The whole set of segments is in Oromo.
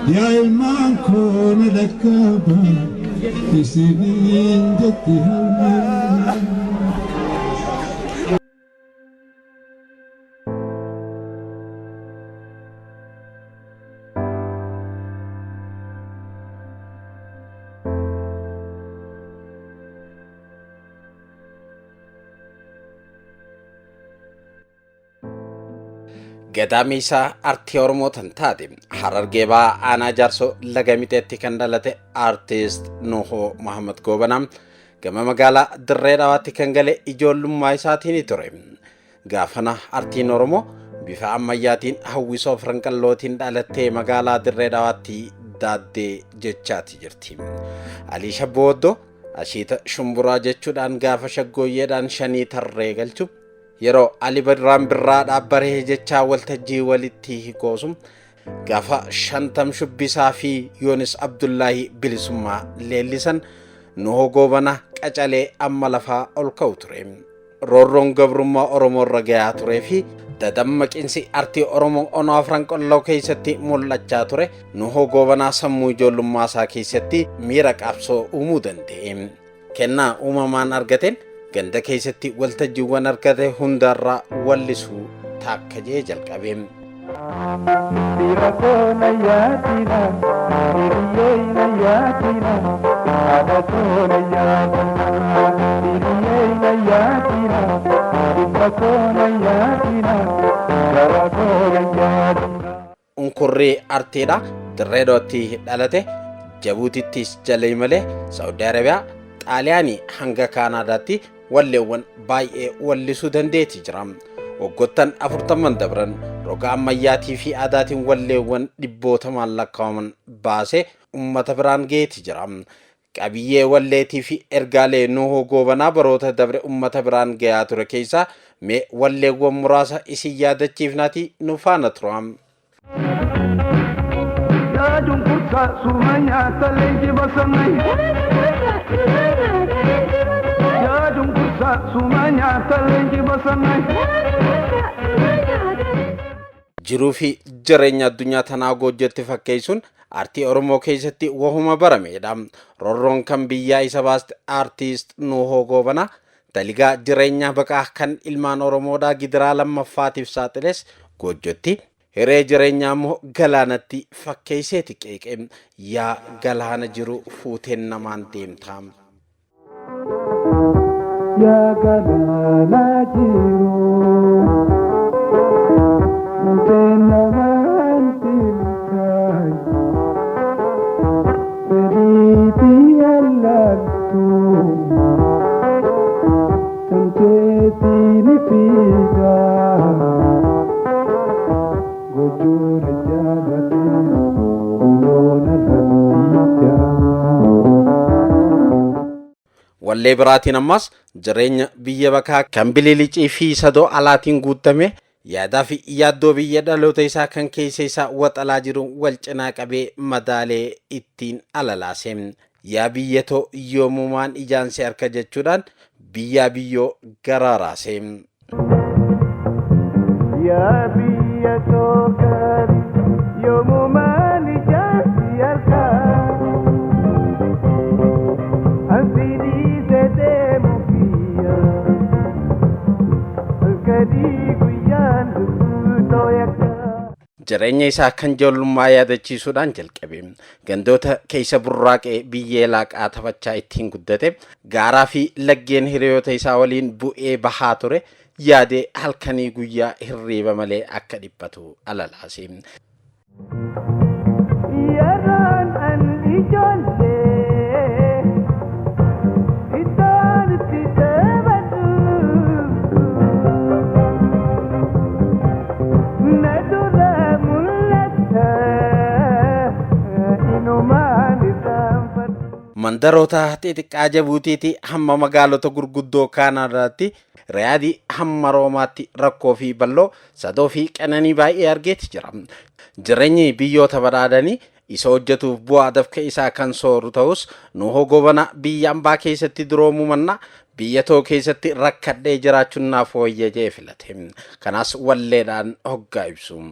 يا المان كون لكابا يسيبين جدي هالمين Gadaamisa artii Oromoo taate Harargee ba'aa aanaa jaarsoo lagamiteetti kan dhalate artist Nuhoo Muhammad Goobanaa gama magaalaa Dirree Dhawaatti kan gale ijoollummaa isaatiin ture. Gaafana artiin Oromoo bifa ammayyaatiin hawwisoo franqallootiin dhalattee magaalaa Dirree Dhawaatti daaddee jechaati jirti. Alii Shabbooddoo ashiita shumburaa jechuudhaan gaafa shaggooyyeedhaan shanii tarree galchu. Yeroo Ali Badraan birraa dhaabbaree jechaa waltajjii walitti hiikoosum gaafa shantam shubbisaa fi Yoonis Abdullaahi bilisummaa leellisan Nuhoo Goobanaa qacalee amma lafaa ol ka'u ture. Roorroon gabrummaa Oromoo irra gayaa turee fi dadammaqinsi artii Oromoo onoo afran qolloo keessatti mul'achaa ture Nuhoo Goobanaa sammuu ijoollummaa isaa keessatti miira qabsoo uumuu danda'e. Kennaa uumamaan argateen ganda keessatti waltajjiiwwan argate hundarraa wallisuu taakkajee jalqabe. Unkurrii artiidha Dirree Dhawaatti dhalate Jabuutittis jalee malee Saudi Arabiyaa Xaaliyaanii hanga Kaanaadaatti walleewwan baay'ee wallisuu dandeetti jira. Waggoottan 40 dabran roga ammayyaatii fi aadaatiin walleewwan dhibbootamaan lakkaa'aman baasee uummata biraan geetti jira. Qabiyyee walleetii fi ergaalee Nuhoo Goobanaa baroota dabre uummata biraan gayaa ture keessaa mee walleewwan muraasa isin yaadachiifnaatii nu faana tura. Jiruu fi jireenya addunyaa tanaa goojjetti fakkeessuun artii Oromoo keessatti wahuma barameedha. Roorroon kan biyyaa isa baaste artist Nuhoo Goobanaa daligaa jireenya baqaa kan ilmaan Oromoodhaa gidiraa lammaffaatiif saaxiles goojjetti hiree jireenyaa immoo galaanatti fakkeesseeti qeeqe. Yaa galaana jiru fuuteen namaan deemtaam. Ya galaana jiru fuuteen namaan deemtaam. Fedhiitii allattu tanteetiin fiigaa. Gojjoola jaalatee loona rabbiidhaa. Wallee biraatiin ammas jireenya biyya bakaa kan bililicii fi sadoo alaatiin guutame yaadaa fi yaaddoo biyya dhaloota isaa kan keessa isaa waxalaa jiru wal cinaa qabee madaalee ittiin alalaase. Yaa biyyatoo yoomumaan ijaansi harka jechuudhaan biyyaa biyyoo garaaraase. Yaa biyyatoo gaarii yoomumaan ijaansi harka. Jireenya isaa kan ijoollummaa yaadachiisuudhaan jalqabe. Gandoota keessa burraaqee biyyee laaqaa taphachaa ittiin guddate. Gaaraa fi laggeen hiriyoota isaa waliin bu'ee bahaa ture. Yaadee halkanii guyyaa hirriiba malee akka dhiphatu alalaase. Yeraan an ijoollee itti taphatu na dura mul'ata inumaan isaanfatu. Mandaroota xixiqqaa Jabuutiitii hamma magaalota gurguddoo Kaanaadaatti Riyaadii hamma Roomaatti rakkoo fi balloo sadoo fi qananii baay'ee argeeti jira. Jireenyi biyyoota badhaadhanii isa hojjetuuf bu'aa dafka isaa kan sooru ta'us Nuhoo Goobanaa biyya ambaa keessatti duroomuu manna biyya too keessatti rakkadhee jiraachuun naaf wayya jee filate. Kanaas walleedhaan hoggaa ibsu.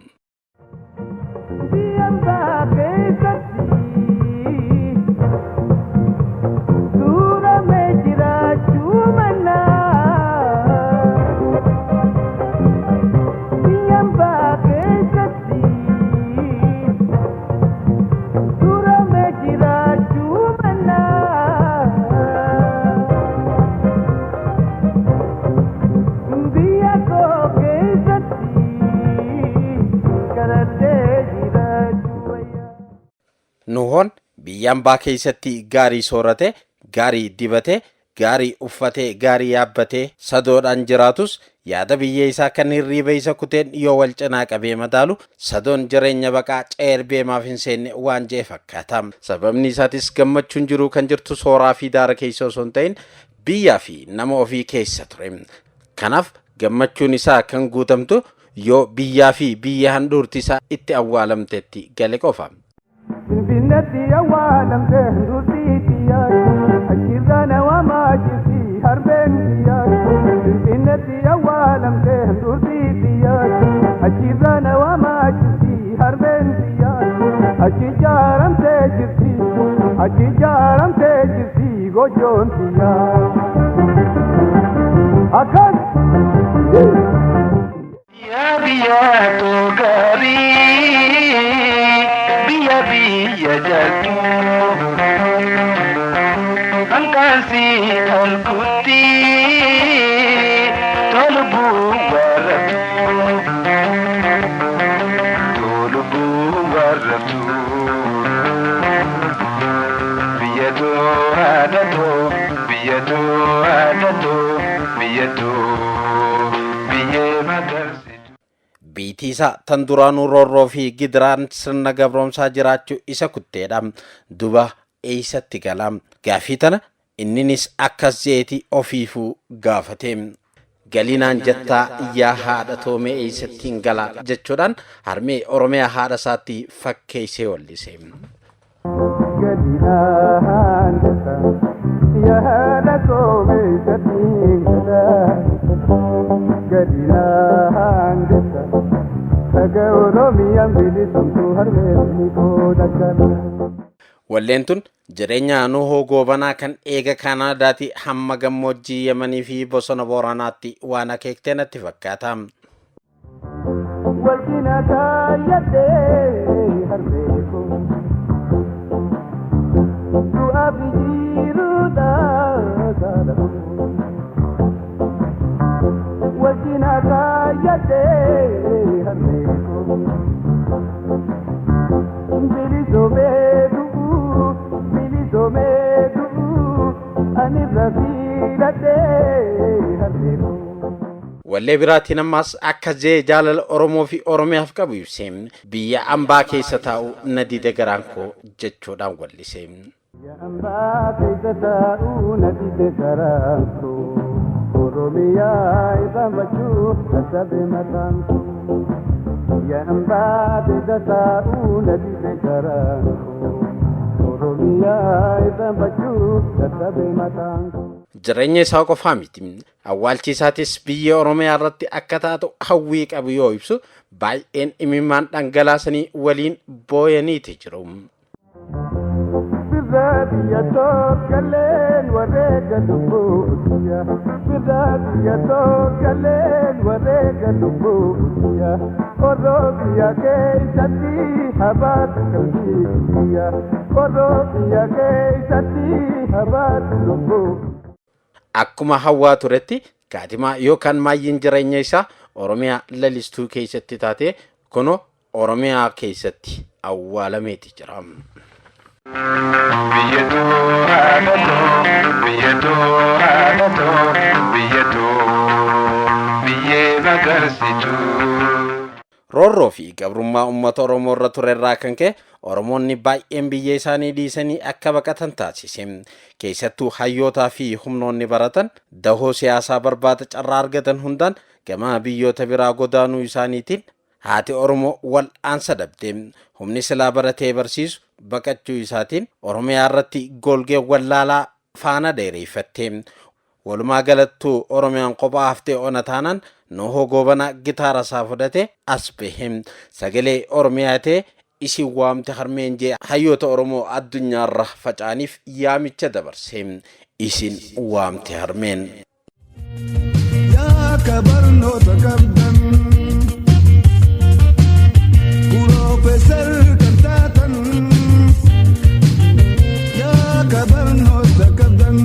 Nuhoon biyya ambaa keessatti gaarii soorate, gaarii dibate, gaarii uffate, gaarii yaabbatee sadoodhaan jiraatus yaada biyya isaa kan hirriiba isa kuteen yoo wal cinaa qabee madaalu sadoon jireenya baqaa ceerbeemaaf hin seenne waan jee fakkaata. Sababni isaatis gammachuun jiruu kan jirtu sooraa fi daara keessa osoo hin ta'in biyyaa fi nama ofii keessa ture. Kanaaf gammachuun isaa kan guutamtu yoo biyyaa fi biyya handhuurti isaa itti awwaalamtetti gale qofa. Finfinnati awwaalam teendurtiitiya achirrana wamaachisi harbeendiya Finfinnati awwaalam teendurtiitiya achirrana wamaachisi harbeendiya achi jaaramtee jirti gojoontiya akkas biya to garii biya jatu angkasi kalkuti tolubu waratu biya to adato biya magarsi Biitiisa tan duraanuu roorroo fi gidiraan sirna gabroomsaa jiraachuu isa kutteedha. Duba eessatti gala. Gaafii tana inninis akkas jeeti ofiifuu gaafate. Galinaan jettaa iyyaa haadha toomee eessattiin gala jechuudhaan harmee Oromiyaa haadha isaatti fakkeessee wallise. Galinaan jettaa iyyaa haadha toomee eessattiin gala. Galinaan jettaa dhaga Oromiyaan bilisumtuu harmee koodakala. Walleen tun jireenya Nuhoo Goobanaa kan eega Kaanaadaatti hamma gammoojjii Yemanii fi bosona Booranaatti waan akeektee natti fakkaata. Wajjina kaayyadhee harmee koo du'a bijiruudhaa gaadhamu. Wajjina kaayyadhee harmee koo bilisoomee ani rafiidhadhee harmee koo. Wallee biraatiin ammas akka jee jaalala Oromoo fi Oromiyaaf qabu ibse biyya ambaa keessa taa'u na dide garaan koo jechuudhaan wallise. Biyya ambaa keessa taa'u na dide garaan koo Oromiyaa isaan bachuu dadhabe mataan koo. Biyya ambaa keessa taa'u na dide garaan koo Oromiyaa isaan bachuu dadhabe mataan koo. Jireenya isaa qofaa miti. Awwaalchi isaatis biyya Oromiyaa irratti akka taatu hawwii qabu yoo ibsu baay'een imimmaan dhangalaasanii waliin booyaniiti jiru. Biyya tokkolleen wareega lubbuutiya. Biyya tokkolleen wareega lubbuutiya. Oromiya keessatti habaatu qalbiitiya. Oromiya keessatti habaatu lubbuutiya. Akkuma hawwaa turetti kaatimaa yookaan maayyiin jireenya isaa Oromiyaa lalistuu keessatti taate kuno Oromiyaa keessatti awwaalameeti jira. Roorroo fi gabrummaa uummata Oromoo irra ture irraa kan ka'e Oromoonni baay'een biyya isaanii dhiisanii akka baqatan taasise. Keessattuu hayyootaa fi humnoonni baratan dahoo siyaasaa barbaada carraa argatan hundaan gama biyyoota biraa godaanuu isaaniitiin haati Oromoo wal'aansa dhabde. Humni silaa baratee barsiisu baqachuu isaatiin Oromiyaa irratti golgee wallaalaa faana dheereeffatte. Walumaa galattuu Oromiyaan kophaa haftee ona taanaan Nuhoo Goobanaa gitaara isaa fudhate as bahe. Sagalee Oromiyaatee isin waamte harmeen jee hayyoota Oromoo addunyaarra faca'aniif yaamicha dabarse. Isin waamte harmeen. Yaa kabarnoota qabdan Profeesar kan taatan yaa kabarnoota qabdan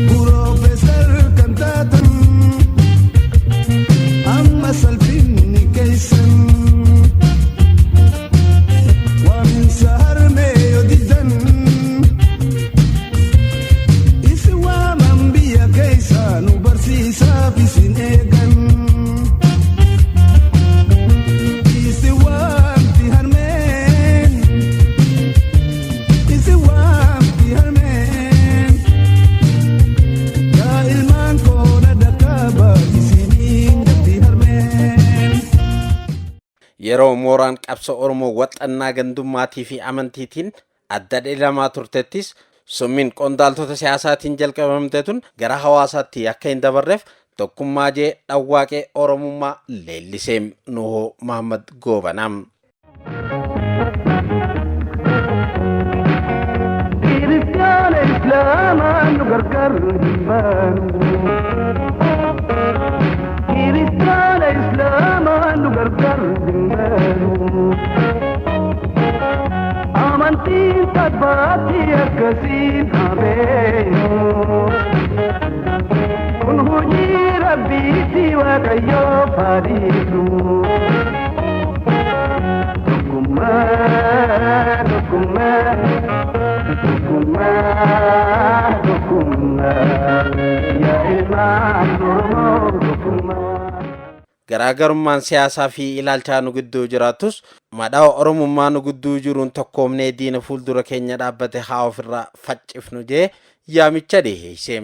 Profeesar kan taatan amma salphinni keeysan waaminsa harmee yoo didan isin waaman biyya keeysa nu barsiisaaf isin eegan. Yeroo mooraan qabsoo Oromoo waxannaa gandummaatii fi amantiitiin adda dhilamaa turtettis summiin qondaaltota siyaasaatiin jalqabamte tun gara hawaasaatti akka hin dabarreef tokkummaa jee dhawwaaqee Oromummaa leellisee Nuhoo Mahammad Goobanaa. Kiristaana Islaamaan nu gargaaru Kiristaana Islaamaan nu gargaaru amantiin sabbaatti akkasiin habeenu kun hojii rabbiitti waaqayyoo faadhiisu tokkummaa tokkummaa tokkummaa tokkummaa yaa ilmaan Oromoo tokkummaa. Garaagarummaan siyaasaa fi ilaalchaa nu gidduu jiraatus madhaa Oromummaa nu gidduu jiruun tokkoomnee diina fuuldura keenya dhaabbate haa ofirraa faccifnu jee yaamicha dhiheesse.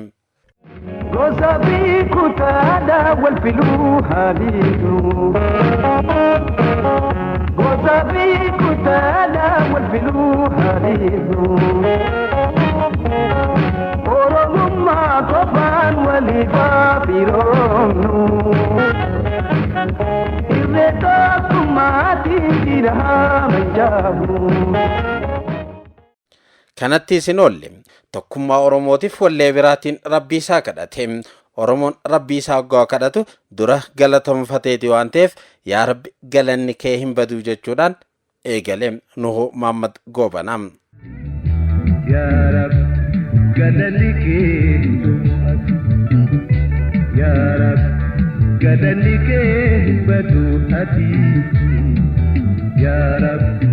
Gosa fi kutaadhaa wal filuu haaliitu. Gosa fi kutaadhaa wal filuu haaliitu. Oromummaa qofaan waliifaa firoomnu. Kanatti isin oolle tokkummaa Oromootiif wallee biraatiin rabbii isaa kadhate. Oromoon rabbii isaa waggaa kadhatu dura galatamfateeti waan ta'eef yaa rabbi galanni kee hin badu jechuudhaan eegale Nuhoo Mahammad Goobanaa. Yaa rabbi galanni kee yaa rabbi galanni kee badu ati yaa rabbi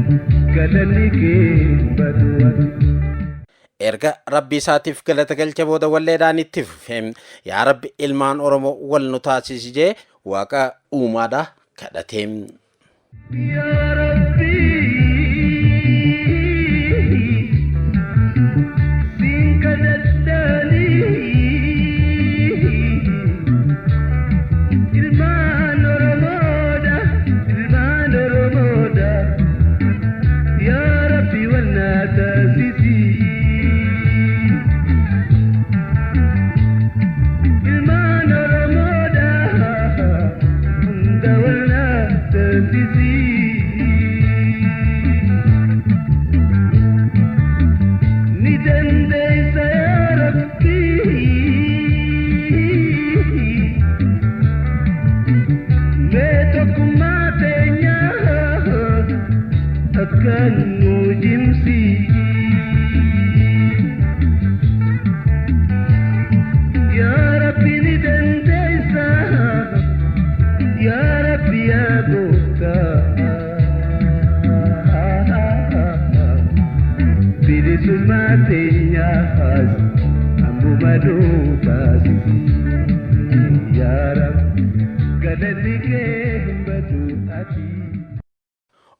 galanni kee badu ati. Erga rabbi isaatiif galata galcha booda walleedhaan itti fufe yaa rabbi ilmaan Oromoo wal nu taasisi jee waaqa uumaadha kadhate. Yaa rabbi siin kadhadhaani ilmaan Oromoodha yaa rabbi wal na taasisi.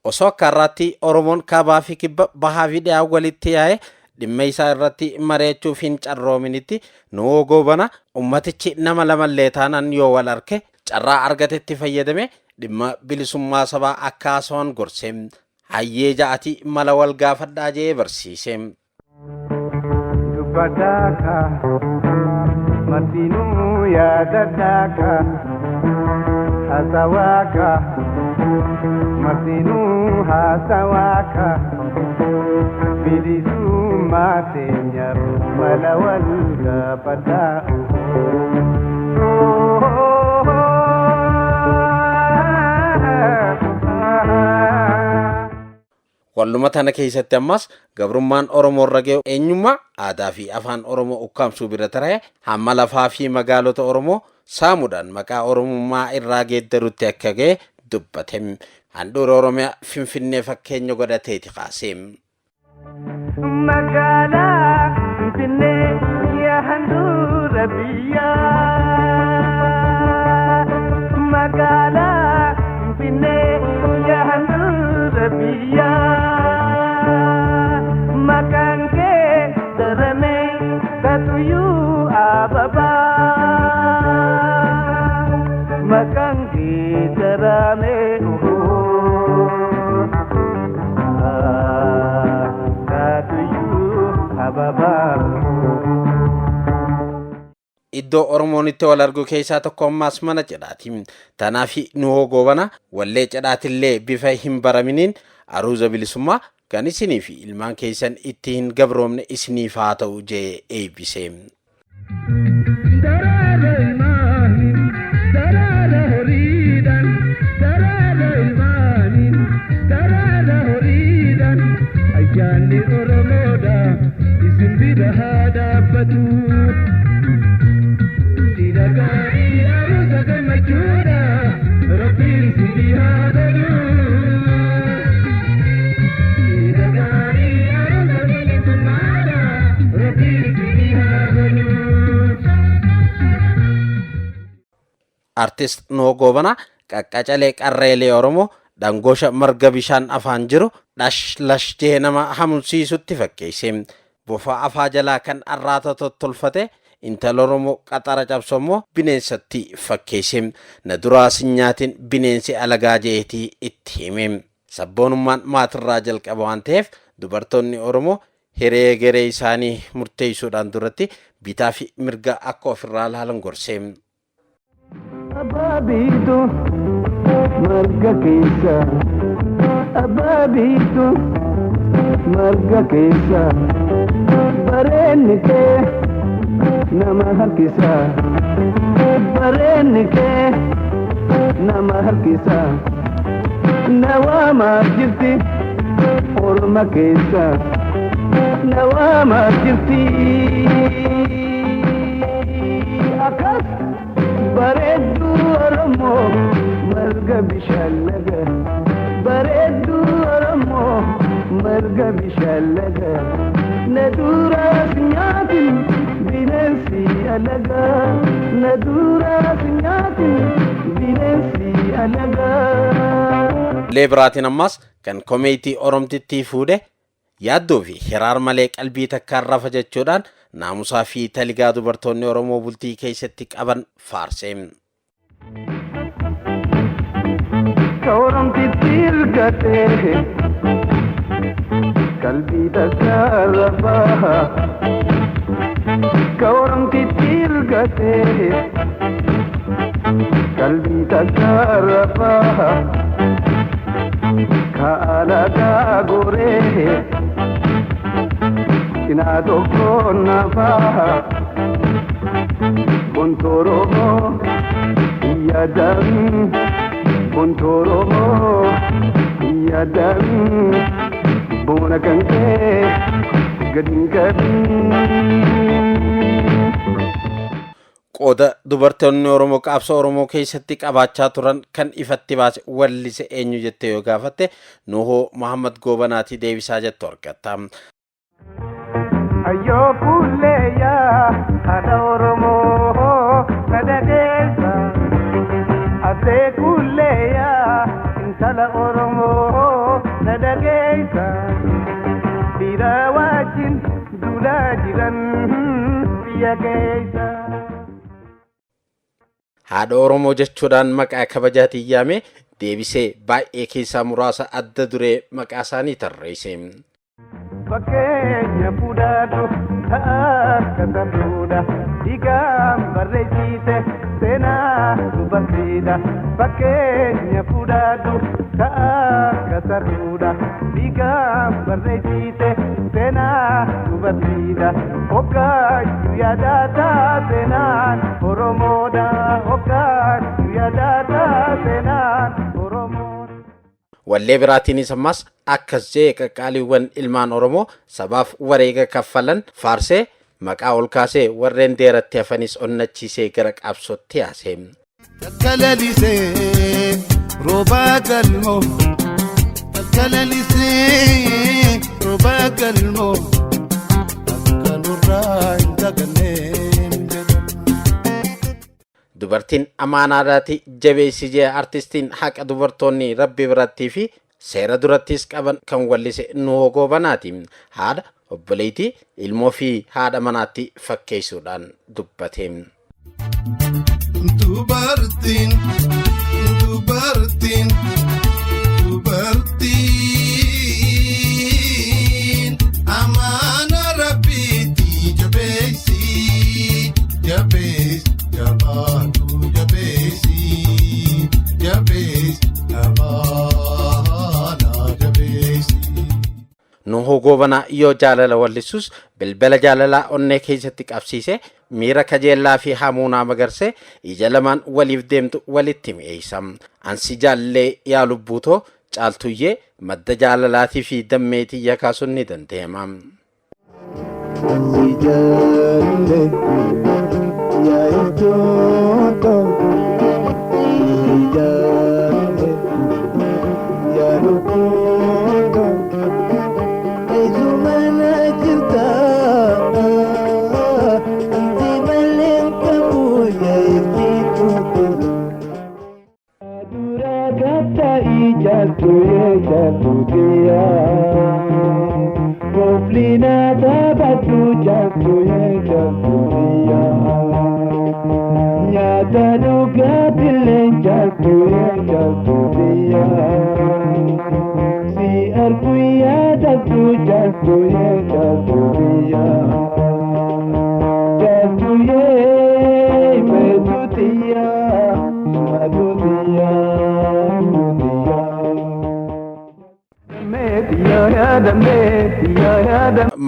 Osoo karraatti Oromoon kaabaa fi kibba bahaa fi dhiyaa walitti yaa'e dhimma isaa irratti mari'achuuf hin carroominitti Nuhoo Goobanaa ummatichi nama lamallee taanaan yoo wal arke carraa argatetti fayyadame dhimma bilisummaa sabaa akka haasawaan gorse. hayyee ja'ati mala wal gaafadhaa jee barsiise. Dubbadhaaka martinuu yaadadhaaka hasawaaka martinuu hasawaaka bilisummaa teenyaaf mala wal gaafadhaa. Walluma tana keessatti ammas gabrummaan Oromoo irra ga'e eenyummaa aadaa fi afaan Oromoo ukkaamsuu bira taree hamma lafaa fi magaalota Oromoo saamuudhaan maqaa Oromummaa irraa geeddarutti akka ga'e dubbate. Handhuura Oromiyaa Finfinnee fakkeenya godhateeti kaase. Magaalaa Finfinnee yaa handhuura biyyaa. Magaalaa Finfinnee yaa handhuura biyyaa. Maqaan kee daramee katuyyuu ababaa. Maqaan kee daramee katuyyuu ababaa. Iddoo Oromoon itti wal argu keessaa tokko ammaas mana cidhaati. Tanaaf Nuhoo Goobanaa wallee cidhaatillee bifa hin baraminiin aruuza bilisummaa kan isinii fi ilmaan keessan itti hin gabroomne isiniif haa ta'u jee eebbise. Artist Nuhoo Goobanaa qaqqacalee qarreelee Oromoo dhangoosha marga bishaan afaan jiru dhash lash jee nama hamsiisutti fakkeesse. Bofa afaa jalaa kan arraata tottolfate intala Oromoo qaxara cabsommoo bineensatti fakkeesse. Na duraa sinyaatiin bineensi alagaa jeetii itti hime. Sabboonummaan maatirraa jalqaba waan ta'eef dubartoonni Oromoo hiree garee isaanii murteessuudhaan duratti bitaa fi mirga akka ofirraa laalan gorse. Ababitu marga keessa ababitu marga keessa bareenni kee nama harkisa bareenni kee nama harkisa nawaamaa jirti orma keessa nawaamaa jirti akkas bareedduu Oromoo marga bishaan laga bareedduu Oromoo marga bishaan laga na duraa sinyaatiin bineensi alaga na duraa sinyaatiin bineensi alaga. Leebiraatiin ammas kan komeetii Oromtittii fuudhe yaaddoo fi hiraar malee qalbii takkaan rafa jechuudhaan naamusaa fi taligaa dubartoonni Oromoo bultii keessatti qaban faarse. Oromtitti hirkatee qalbii takkaan rafa. Oromtitti hirkatee qalbii takkaan rafa. Kaalagaa goree. Ina tokko nafa Bontoromo yadan Bontoromo yadan Bona kanke gadin qooda dubartoonni Oromoo qabsoo Oromoo keessatti qabaachaa turan kan ifatti baase wallise eenyu jettee yoo gaafatte Nuhoo Muhammad Goobanaati deebisaa jettu argatta. Ayo kuleya ada Oromoo nadagesa ate kuleya intala Oromoo nadagesa dira wajin dula jiran biya geesa. Haadha Oromoo jechuudhaan maqaa kabajaatiin yaame deebisee baay'ee keessaa muraasa adda duree maqaa isaanii tarreesse. Fakkeenya fudhadhu akka sarduudha dhiigaan barreessite seenaa nu barsiisa. Fakkeenya fudhadhu akka sarduudha dhiigaan barreessite seenaa nu barsiisa. Okkaayyuu yaadataa seenaan Oromoodha. Okkaayyuu yaadataa seenaan Oromoodha. Wallee biraatiinis ammas akkas jee qaqqaaliiwwan ilmaan Oromoo sabaaf wareega kaffalan faarsee maqaa ol kaasee warreen deeratti hafanis onnachiisee gara qabsootti yaase. Kalalisee roobaa galmoo kalalisee roobaa galmoo akka nurraa hin daganneen dubartiin amaanaadhaati jabeessi jee artistiin haqa dubartoonni rabbi birattii fi seera durattis qaban kan wallise Nuhoo Goobanaati. Haadha obboleettii ilmoo fi haadha manaatti fakkeessuudhaan dubbate. Dubartiin amaana rabbiitti jabeessi jabeessi. Nuhoo Goobanaa yoo jaalala wallisus bilbila jaalalaa onnee keessatti qabsiise miira kajeellaa fi hamuunaa magarsee ija lamaan waliif deemtu walitti mi'eessa. Ansi jaallee yaa lubbuutoo caaltuyyee madda jaalalaatii fi dammeetii yakaasuun ni danda'ama.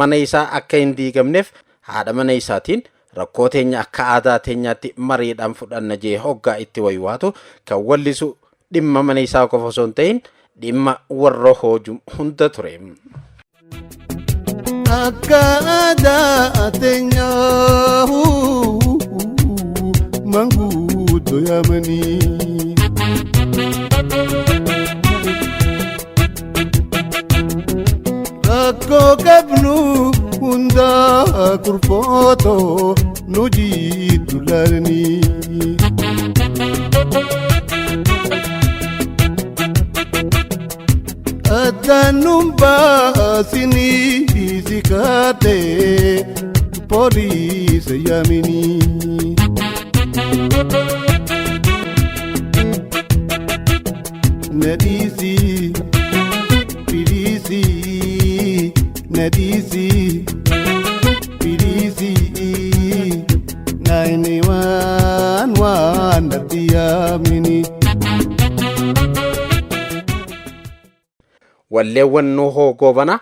Mana isaa akka hin diigamneef haadha mana isaatiin rakkoo teenya akka aadaa teenyaatti mariidhaan fudhanna jee hoggaa itti waywaatu kan wallisu dhimma mana isaa qofa osoo hin ta'in dhimma warra hoojum hunda ture. Akka aadaa teenyaa manguuddoo yaamanii rakkoo qabnu hundaa kurfootoo nu jiiddu laalanii. Addaan baasinii si kaatee pooliisa yaaminii. Nadhiisi firiisi nadhiisi firiisi naayini waan natti yaaminii. Walleewwan Nuhoo Goobanaa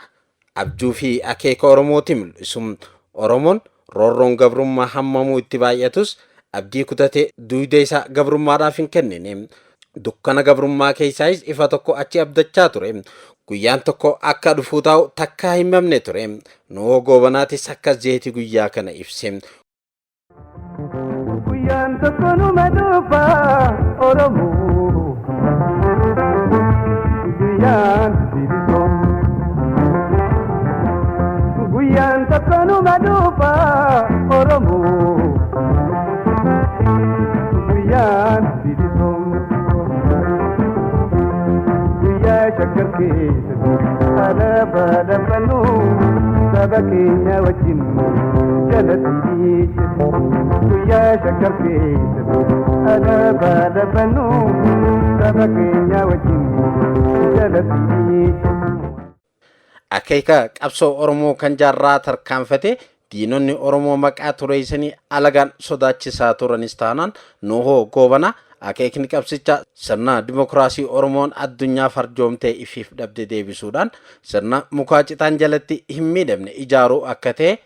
abjuu fi akeeka Oromooti mul'isum. Oromoon roorroon gabrummaa hammamuu itti baay'atus abdii kutatee duuda isaa gabrummaadhaaf hin kennine. Dukkana gabrummaa keessaayis ifa tokko achi abdachaa ture. Guyyaan tokko akka dhufuu taa'u takkaa hin himamne ture. Nuhoo Goobanaatis akkas jeeti guyyaa kana ibse. Guyyaan tokko numa dhufa Oromoo. Guyyaan bilisoom. Guyyaan tokko numa dhufa Oromoo. Guyyaan bilisoom. Guyyaa shakkar keessatti alaabaa dhabbannu saba keenya wajjin جلتي ويا شكر كيس أنا بدفنو سبكين يا وجهي جلتي akeeka qabsoo Oromoo kan jaarraa tarkaanfate diinonni Oromoo maqaa tureessanii alagaan sodaachisaa turanis taanaan Nuhoo Goobanaa akeekni qabsicha sirna dimokiraasii Oromoon addunyaa farjoomtee ifiif dhabde deebisuudhaan sirna mukaa citaan jalatti hin miidhamne ijaaruu akka ta'e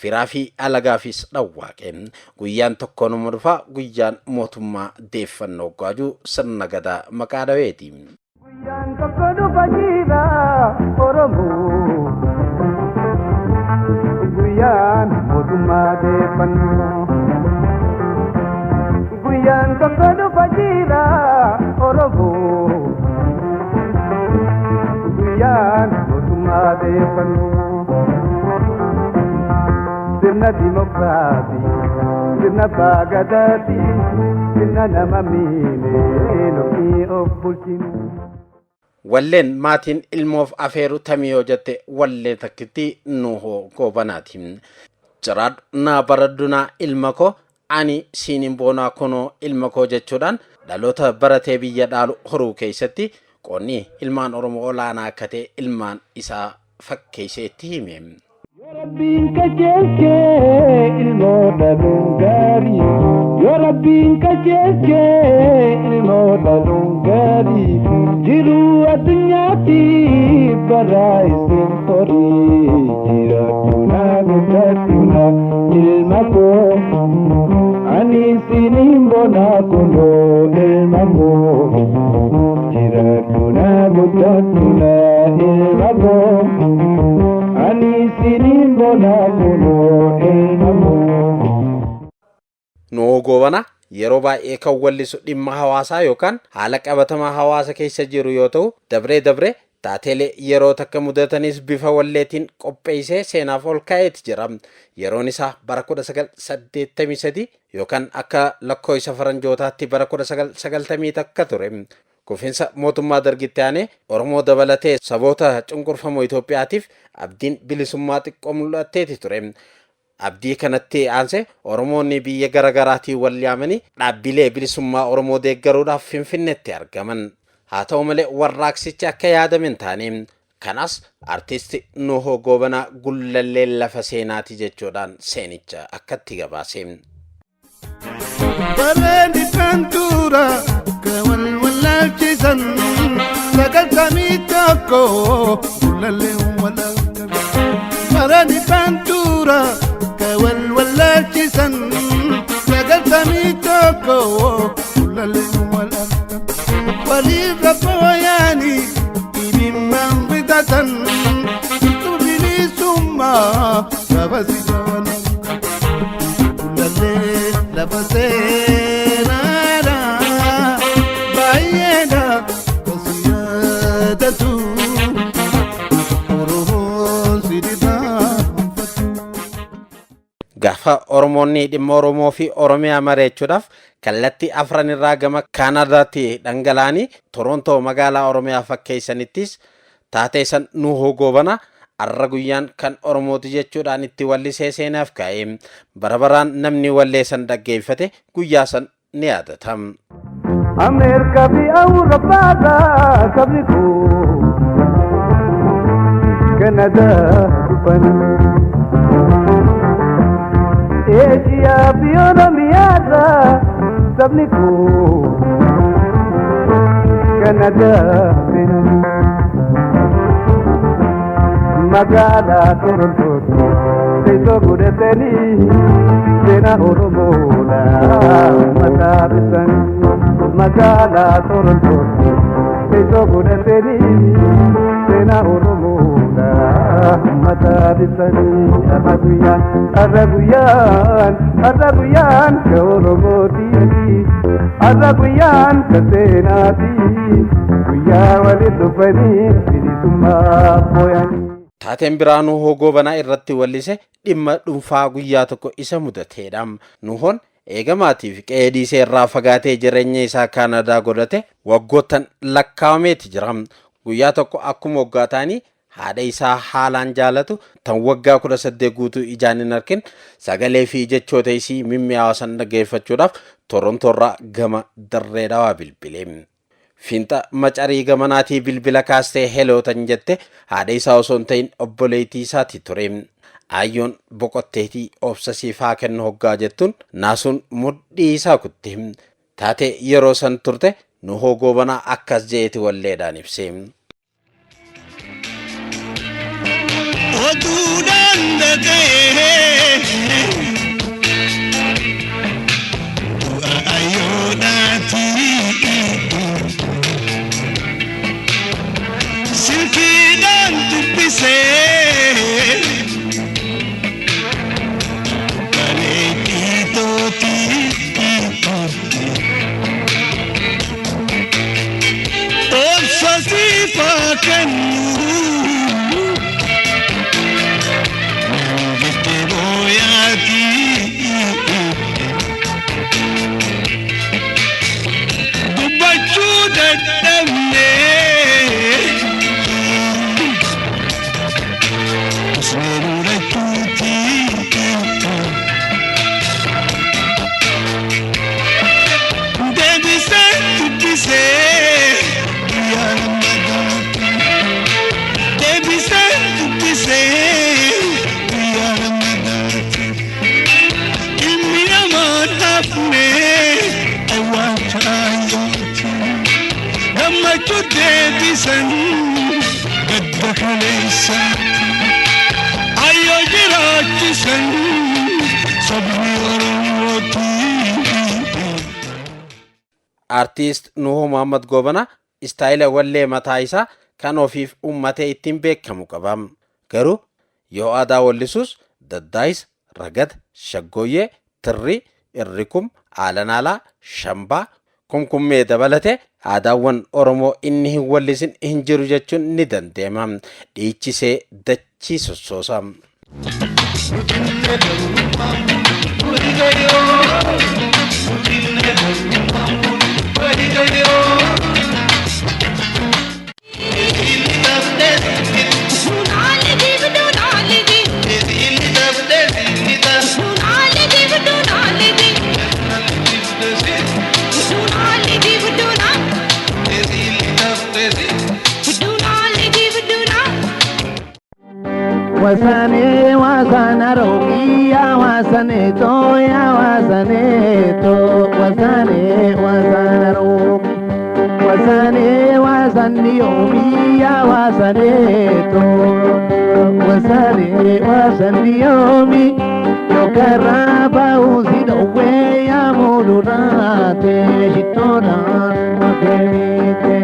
firaa fi alagaafis dhawwaaqe. Guyyaan tokko nama dhufa guyyaan mootummaa deeffannoo gaajuu sirna gadaa maqaa dhaweeti. Guyyaan tokko dhufa jiira Oromoo guyyaan mootummaa deeffannoo. Guyyaan tokko dhufa jiira Oromoo guyyaan mootummaa deeffannoo. Sirna dimokiraasii sirna baagadaati sirna nama miine nuti of bulchinu. Walleen maatiin ilmoof afeeru tamiyoo jette wallee takkitti Nuhoo Goobanaati. Jiraad naa baraddunaa ilma koo ani siinin boonaa kunoo ilma koo jechuudhaan dhaloota baratee biyya dhaalu horuu keessatti qonni ilmaan Oromoo olaanaa akka ta'e ilmaan isaa fakkeesseetti hime. Rabbiin kajeelche ilmoota gaarii yoo Rabbiin kajeelche ilmoota gaarii jiruu addunyaatti baraa isin horii jiraatuna guddatuna ilma koo ani sinin boonaa kunoo ilma koo jiraatuna guddatuna ilma koo ani sinin boonaa kunoo ilma koo. Nuhoo Goobanaa yeroo baay'ee kan wallisu dhimma hawaasaa yookaan haala qabatamaa hawaasa keessa jiru yoo ta'u dabree taatelee yeroo takka mudatanis bifa walleetiin qopheessee seenaaf ol kaa'eeti jira. Yeroon isaa bara 1983 yookaan akka lakkoofsa faranjootaatti bara 1990 takka ture. Kufiinsa mootummaa dargitti aanee Oromoo dabalatee saboota cunqurfamoo Itoophiyaatiif abdiin bilisummaa xiqqoo mul'atteeti ture. Abdii kanatti aansee Oromoonni biyya garaagaraatii wal yaamanii dhaabbilee bilisummaa Oromoo deeggaruudhaaf Finfinneetti argaman. Haa ta'u malee warraaqsichi akka yaadame hin taane. Kanas artisti Nuhoo Goobanaa gullallee lafa seenaati jechuudhaan seenicha akkatti gabaase. Bareedi kantuura kawal walaalchisan sagaltamii tokko gullallee walaalchisan. Bareedi kantuura kawal walaalchisan sagaltamii tokko gullallee walaalchisan. Walirra booyaani dhibimmaan bitatan bilisummaa sabasi jawanan. Gullallee lafa seenaadha baay'eedha gosi yaadatu Oromoon sidibaanfatu. Gaafa Oromoonni dhimma Oromoo fi Oromiyaa mareechuudhaaf kallattii afran irraa gama Kaanaadaatti dhangala'anii Torontoo magaalaa Oromiyaa fakkeessanittis taatee san Nuhoo Goobanaa arra guyyaan kan Oromooti jechuudhaan itti wallisee seenaaf kaa'e. Barabaraan namni walleessan dhaggeeffate guyyaa san ni yaadatam. Ameerika fi Awuroopaadhaa sabni koo Kanaadaa dhufan. Eeshiyaa fi Oromiyaadhaa sabni koo Kanaadaa seenan. Magaalaa Torontootti teessoo godhatanii seenaa Oromoodhaa mataa bisan. Magaalaa Torontootti teessoo godhatanii seenaa Oromoodhaa mataa bisan. Har'a guyyaan ka Oromooti har'a guyyaan ka seenaati guyyaa waliin dhufanii bilisummaa booyanii. Taateen biraa Nuhoo Goobanaa irratti wallise dhimma dhuunfaa guyyaa tokko isa mudateedha. Nuhoon eegamaatii fi qe'ee dhiisee irraa fagaatee jireenya isaa Kaanaadaa godhate waggoottan lakkaa'ameeti jira. Guyyaa tokko akkuma waggaa ta'anii haadha isaa haalaan jaalatu tan waggaa 18 guutuu ijaan hin arkin sagalee fi jechoota isii mimmi'aawa san dhaggeeffachuudhaaf Torontoorraa gama Dirree Dhawaa bilbilee. Finta macarii gamanaatii bilbila kaastee helootan jette haadha isaa osoo hin ta'in obboleettii isaati ture. Ayyoon boqotteetii obsa siif haa kennu hoggaa jettuun naasuun mudhii isaa kutte. Taatee yeroo san turte Nuhoo Goobanaa akkas jeeti walleedhaan ibse. Oduudhaan dhaga'ee du'a ayyoodhaati silkiidhaan dubbisee bareeddii tootii obsa siif haa kennu. Artiist Nuhoo Muhammad Goobanaa istaayila wallee mataa isaa kan ofiif uummatee ittiin beekamu qaba. Garuu yoo aadaa wallisuus daddaayisa, ragada, shaggooyyee, tirrii, irrikum, aalanaalaa, shambaa, kumkummee dabalatee aadaawwan Oromoo inni hin wallisin hin jiru jechuun ni dandeema. Dhiichisee dachii sossoosa. Wasane wasana rogiya wasane to ya wasane to wasane wasana rogi wasane wasani omiya wasane to wasane wasani omi yo karaba usido we ya modurate shitona makemite.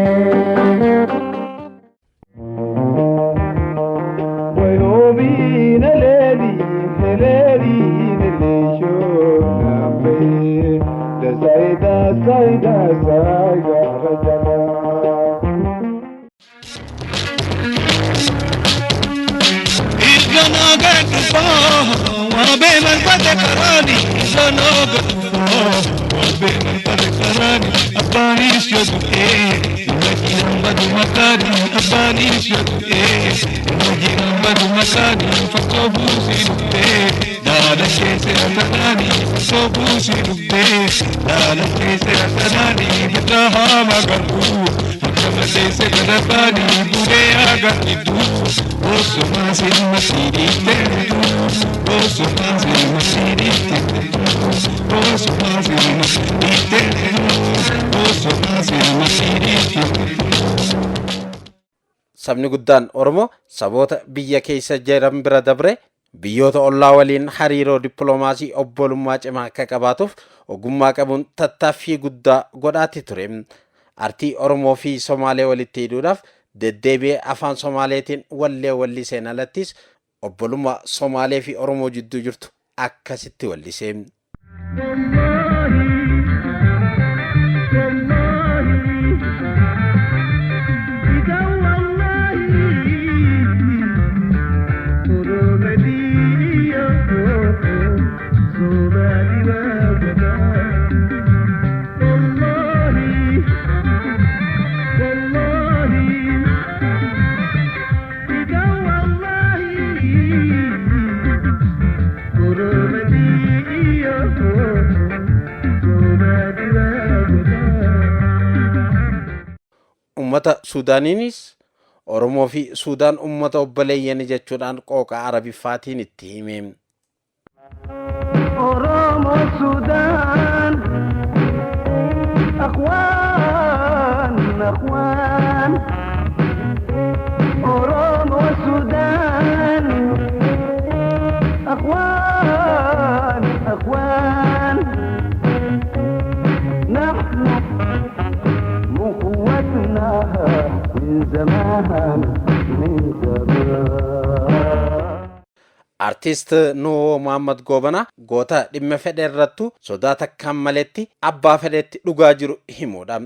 Sabni guddaan Oromoo saboota biyya keessa jiran bira dabre biyyoota ollaa waliin hariiroo dippiloomaasii obbolummaa cimaa akka qabaatuuf ogummaa qabuun tattaaffii guddaa godhaatti ture. Artii Oromoo fi Somaalee walitti hidhuudhaaf deddeebi'ee afaan Somaaleetiin wallee walliseen alattis obbolummaa Somaalee fi Oromoo jidduu jirtu akkasitti wallisee. Go ummata Suudaaniinis Oromoo fi Suudaan ummata obboleeyyanii jechuudhaan qooqa Arabiffaatiin itti hime. Oromo Sudan Akhwan Oromo Sudan Akhwan نحن مخوتنا من زمان Artist Nuhoo Muhammad Goobana goota dhimma fedhe irrattu sodaa takkaan maletti abbaa fedhetti dhugaa jiru himuudha.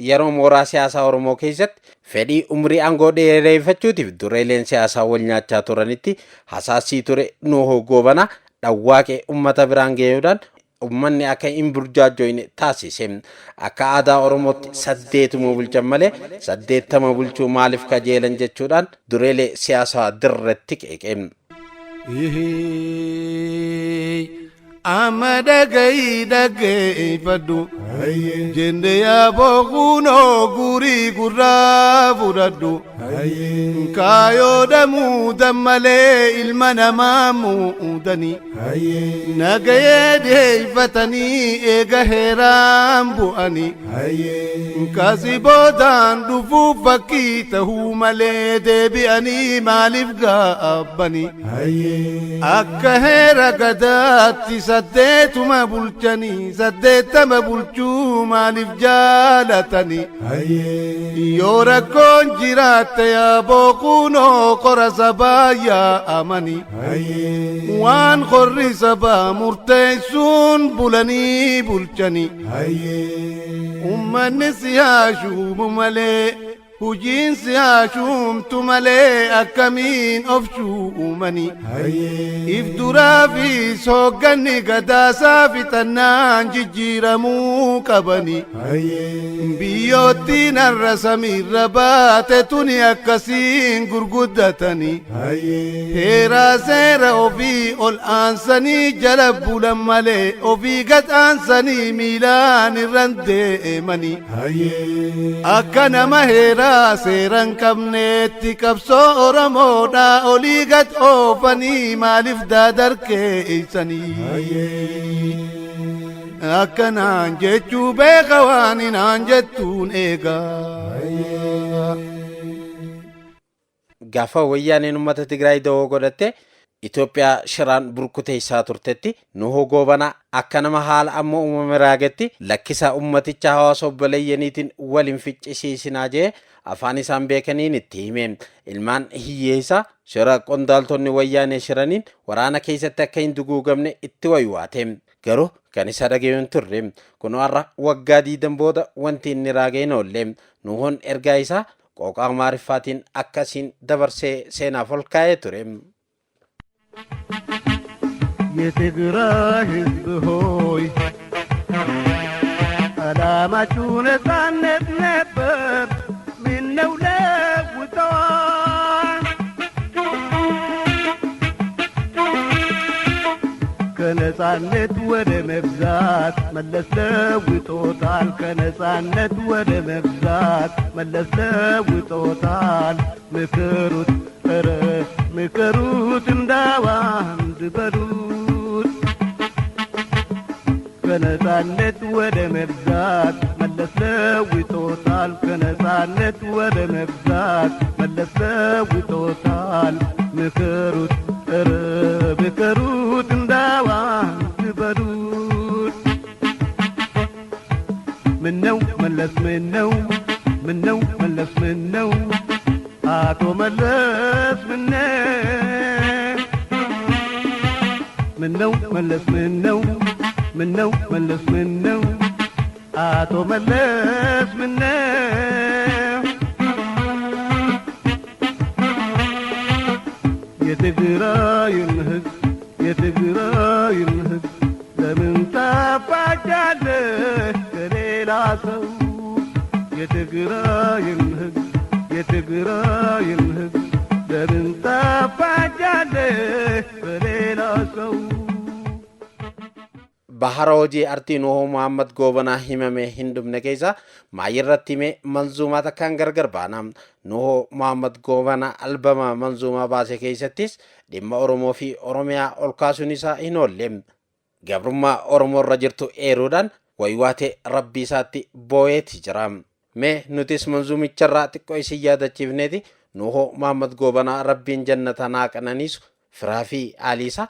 Yeroo mooraa siyaasaa Oromoo keessatti fedhii umrii aangoo dheereeffachuutiif dureeleen siyaasaa wal nyaachaa turanitti hasaasii ture Nuhoo Goobana dhawwaaqee ummata biraan geeyuudhaan ummanni akka hin burjaajoyne taasise. Akka aadaa Oromootti 8 bulchan malee 80 bulchuu maaliif kajeelan jechuudhaan dureelee siyaasaa dirretti qeeqe. Amma dhagay faddu jende yaa boqunoo gurii gurraa fudhadhu kaayoo damuu dammalee ilma namaa muudanii nagayee deeyfatanii eega heeraan bu'anii kasi boodaan dhufuuf fakkii tahuu malee deebi'anii maaliif gaabbanii akka heera gadaatti saddeetuma bulchanii saddeettama bulchuu maaliif jaalatanii yoo rakkoon jiraatte yaa boqunoo qora sabaa yaa'amanii waan qorri sabaa murteessuun bulanii bulchanii ummanni siyaashuumu malee hujiin siyaashumtu malee akkamiin of shuumanii if duraa fi soogganni gadaasaa fixannaan jijjiiramuu qabanii biyyoottiin har'a samiirra baate tuni akkasiin gurguddatanii heeraa seera ofii ol aansanii jala bulan malee ofii gad aansanii miilaan irran deemanii akka nama heeraa seeran qabneetti qabsoo Oromoodha olii gad oofanii maaliif daadarkeeysanii akkanaan jechuu beeka waan hinaan jettuun eegaa. Gaafa wayyaaneen ummata Tigraay dawoo godhatte Itoophiyaa shiraan burkuteessaa turtetti Nuhoo Goobana akka nama haala ammoo uumame raagetti lakkisaa ummaticha hawaasa obboleeyyaniitiin waliin ficcisiisinaa jee afaan isaan beekaniin itti hime. Ilmaan hiyyeessaa shira qondaaltonni wayyaanee shiraniin waraana keessatti akka hin duguugamne itti waywaate. Garuu kan isa dhageenyu turre kun har'a waggaa 20 booda wanti inni raageen oolle. Nuhoon ergaa isaa qooqaa maariffaatiin akkasiin dabarsee seenaaf ol kaa'ee ture. የትግራይ ሕዝብ ሆይ ዓላማችሁ ነፃነት ነበር ምነው ለውጠዋል ከነፃነት ወደ መብዛት መለስ ለውጦታል ከነፃነት ወደ መብዛት መለስ ለውጦታል ምክሩት ኧረ ምከሩት እንዳዋንድ በሉት ከነፃነት ወደ መብዛት መለስ ለውጦታል ከነፃነት ወደ መብዛት መለስ ለውጦታል ምከሩት ኧረ ምከሩት እንዳዋንድ በሉት ምነው መለስ ምነው መለስ ምነው አቶ መለስ ምነው መለስ ምነው መለስ ምነው አቶ መለስ ምነው የትግራይን ሕዝብ ለምን ታፋጃለህ ከሌላ ሰው የትግራይን ሕዝብ ለምን ታፋጃለህ ከሌላ ሰው bahara hojii artii Nuhoo Muhammad Goobanaa himame hin dhumne keessa maayirratti himee manzuumaa takkaan gargar baana. Nuhoo Muhammad Goobanaa albama manzuumaa baase keessattis dhimma Oromoo fi Oromiyaa ol kaasuun isaa hin oolle. Gabrummaa Oromoo irra jirtu eeruudhaan waywaatee rabbii isaatti boo'eeti jira. Mee nutis manzuumicharraa xiqqoo isin yaadachiifneeti Nuhoo Muhammad Goobanaa rabbiin jannata naa qananiisu firaa fi aaliisaa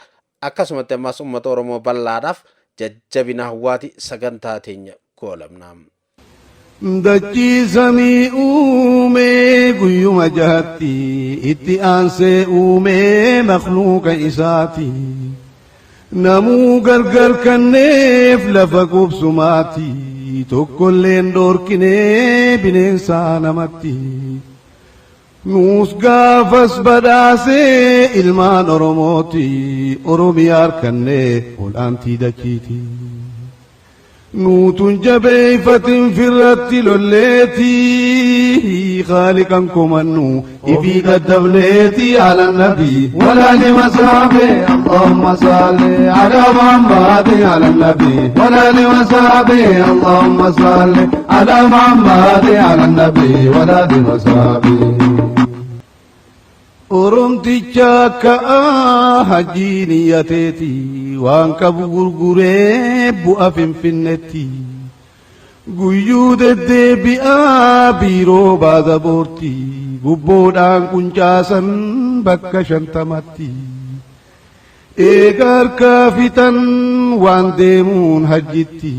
akkasumatti ammas uummata Oromoo bal'aadhaaf jajjabina hawwaati sagantaa teenya goolabna. Dachii samii uumee guyyuma jahatti itti aansee uumee makluuqa isaati. Namuu gargar kanneef lafa qubsumaati tokkolleen dhorkinee bineensaa namatti. Nuus gaafas badhaasee ilmaan Oromooti Oromiyaa harkannee olaantii dachiiti. Nuutun jabeeffatin firratti lolleeti خالقا كمنو إفي قدبليتي على النبي ولا لمسابي اللهم صل على محمد على النبي ولا لمسابي اللهم صل على محمد على النبي ولا لمسابي Oromticha ka'a hajji niyyateeti waan qabu gurguree bu'a finfinnetti guyyuu deddeebi'aa biiroo baasaboorti gubboodhaan quncaasan bakka 50 eega harkaa fixan waan deemuun hajjitti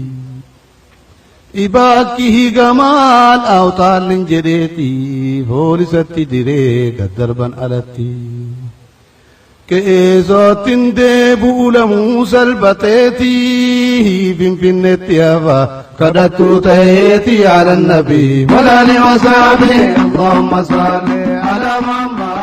Ibaki higamaan awtaalin jedheeti poolisatti diree gaddarban alatti keesootin deebu'u lamuu salbateeti finfinnetti hafa kadhattuu ta'eeti ala nabi walaali wasaabi allahumma salli ala